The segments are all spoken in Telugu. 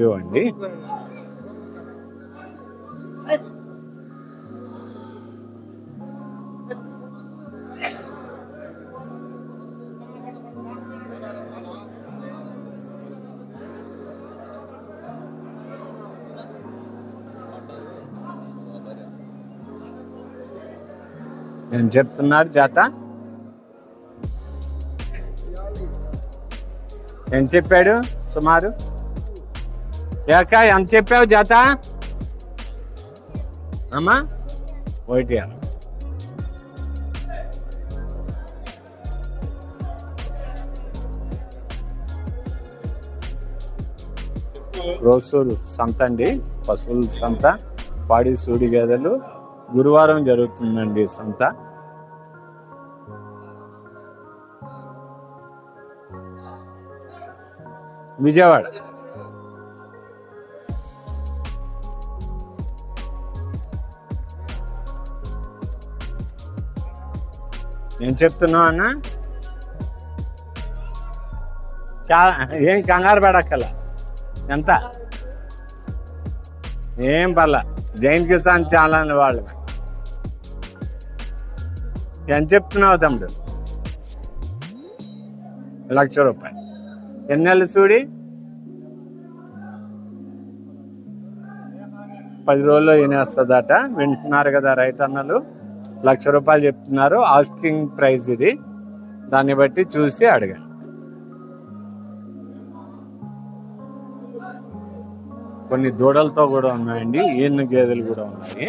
ఇవ్వండి. ఏం చెప్తున్నారు జత? ఎంత చెప్పాడు సుమారు? ఏక ఎంత చెప్పావు జత అమ్మా? ఒకటి రోజు సంత అండి, పశువుల సంత, పాడి సూడి గేదెలు. గురువారం జరుగుతుందండి సంత. విజయవాడ. ఏం చెప్తున్నావు అన్న? చాలా ఏం కంగారు పడక్కల. ఎంత? ఏం పర్లా, జైన్ కిసాన్ ఛానల్ వాళ్ళు. ఎంత చెప్తున్నావు తమ్ముడు? 1,00,000 రూపాయలు. ఎన్ని నెలలు చూడి? 10 రోజుల్లో ఈనేస్తుందట. వింటున్నారు కదా రైతన్నలు, 1,00,000 రూపాయలు చెప్తున్నారు. ఆస్కింగ్ ప్రైస్ ఇది, దాన్ని బట్టి చూసి అడగండి. కొన్ని దూడలతో కూడా ఉన్నాయండి, ఈను గేదెలు కూడా ఉన్నాయి.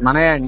మనయే